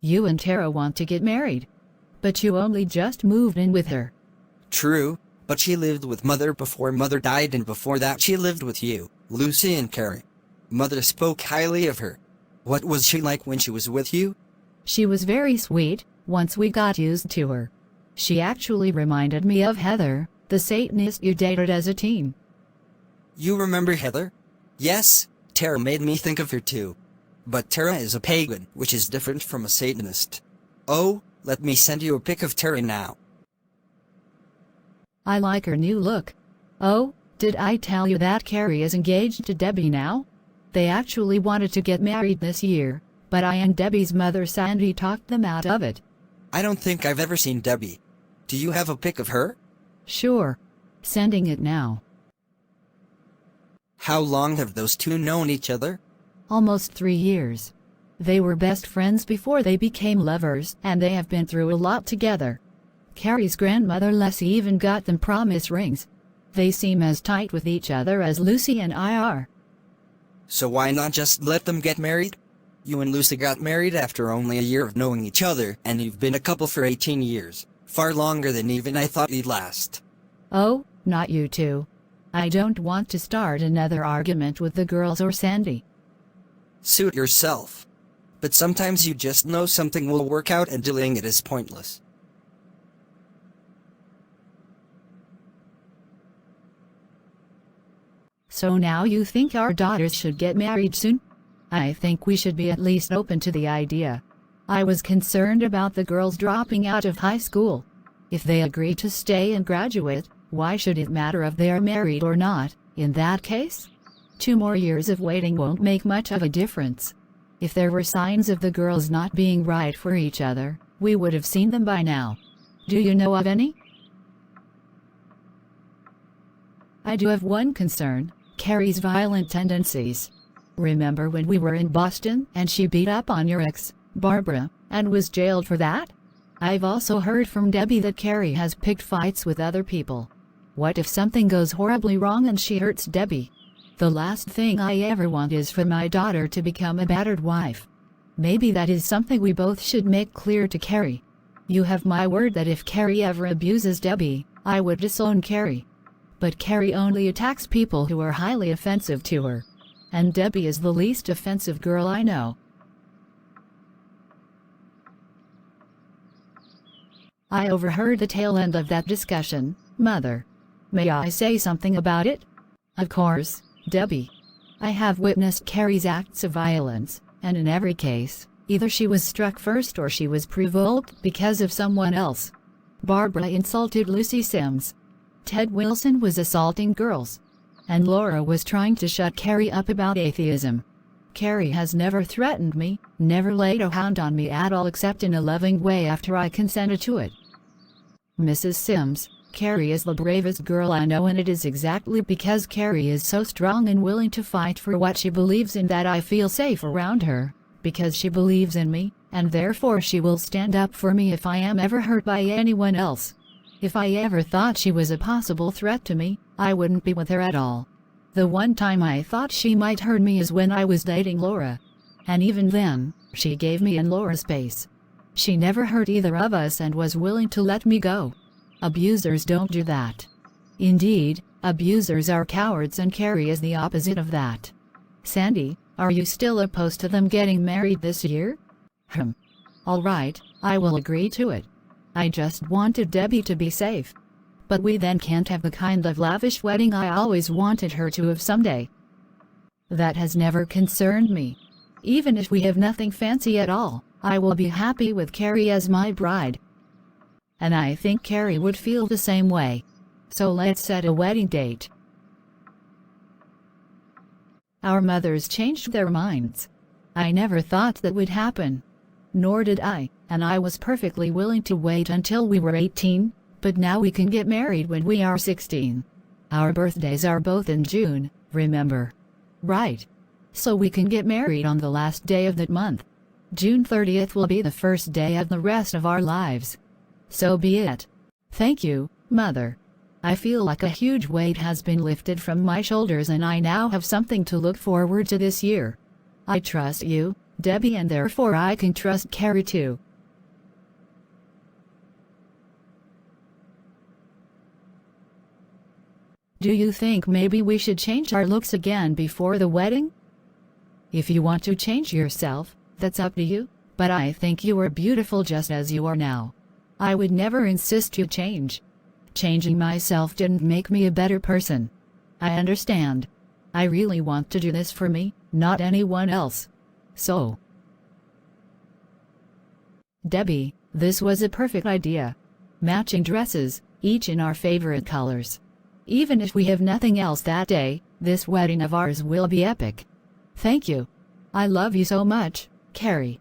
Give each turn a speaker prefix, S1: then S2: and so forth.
S1: You and Tara want to get married. But you only just moved in with her.
S2: True, but she lived with Mother before Mother died, and before that she lived with you, Lucy and Carrie. Mother spoke highly of her. What was she like when she was with you?
S1: She was very sweet, once we got used to her. She actually reminded me of Heather, the Satanist you dated as a teen.
S2: You remember Heather? Yes, Tara made me think of her too. But Tara is a pagan, which is different from a Satanist. Oh, let me send you a pic of Tara now.
S1: I like her new look. Oh, did I tell you that Carrie is engaged to Debbie now? They actually wanted to get married this year, but I and Debbie's mother Sandy talked them out of it.
S2: I don't think I've ever seen Debbie. Do you have a pic of her?
S1: Sure. Sending it now.
S2: How long have those two known each other?
S1: Almost 3 years. They were best friends before they became lovers, and they have been through a lot together. Carrie's grandmother Leslie even got them promise rings. They seem as tight with each other as Lucy and I are.
S2: So why not just let them get married? You and Lucy got married after only a year of knowing each other, and you've been a couple for 18 years. Far longer than even I thought you'd last.
S1: Oh, not you two. I don't want to start another argument with the girls or Sandy.
S2: Suit yourself. But sometimes you just know something will work out and delaying it is pointless.
S1: So now you think our daughters should get married soon? I think we should be at least open to the idea. I was concerned about the girls dropping out of high school. If they agree to stay and graduate, why should it matter if they are married or not, in that case? 2 more years of waiting won't make much of a difference. If there were signs of the girls not being right for each other, we would have seen them by now. Do you know of any? I do have one concern, Carrie's violent tendencies. Remember when we were in Boston and she beat up on your ex, Barbara, and was jailed for that? I've also heard from Debbie that Carrie has picked fights with other people. What if something goes horribly wrong and she hurts Debbie? The last thing I ever want is for my daughter to become a battered wife. Maybe that is something we both should make clear to Carrie. You have my word that if Carrie ever abuses Debbie, I would disown Carrie. But Carrie only attacks people who are highly offensive to her. And Debbie is the least offensive girl I know. I overheard the tail end of that discussion, Mother. May I say something about it? Of course, Debbie. I have witnessed Carrie's acts of violence, and in every case, either she was struck first or she was provoked because of someone else. Barbara insulted Lucy Sims. Ted Wilson was assaulting girls. And Laura was trying to shut Carrie up about atheism. Carrie has never threatened me, never laid a hand on me at all except in a loving way after I consented to it. Mrs. Sims, Carrie is the bravest girl I know, and it is exactly because Carrie is so strong and willing to fight for what she believes in that I feel safe around her, because she believes in me, and therefore she will stand up for me if I am ever hurt by anyone else. If I ever thought she was a possible threat to me, I wouldn't be with her at all. The one time I thought she might hurt me is when I was dating Laura. And even then, she gave me and Laura space. She never hurt either of us and was willing to let me go. Abusers don't do that. Indeed, abusers are cowards, and Carrie is the opposite of that. Sandy, are you still opposed to them getting married this year? All right, I will agree to it. I just wanted Debbie to be safe. But we then can't have the kind of lavish wedding I always wanted her to have someday. That has never concerned me. Even if we have nothing fancy at all, I will be happy with Carrie as my bride. And I think Carrie would feel the same way. So let's set a wedding date. Our mothers changed their minds. I never thought that would happen. Nor did I, and I was perfectly willing to wait until we were 18. But now we can get married when we are 16. Our birthdays are both in June, remember? Right. So we can get married on the last day of that month. June 30th will be the first day of the rest of our lives. So be it. Thank you, Mother. I feel like a huge weight has been lifted from my shoulders, and I now have something to look forward to this year. I trust you, Debbie, and therefore I can trust Carrie too. Do you think maybe we should change our looks again before the wedding? If you want to change yourself, that's up to you, but I think you are beautiful just as you are now. I would never insist you change. Changing myself didn't make me a better person. I understand. I really want to do this for me, not anyone else. So, Debbie, this was a perfect idea. Matching dresses, each in our favorite colors. Even if we have nothing else that day, this wedding of ours will be epic. Thank you. I love you so much, Carrie.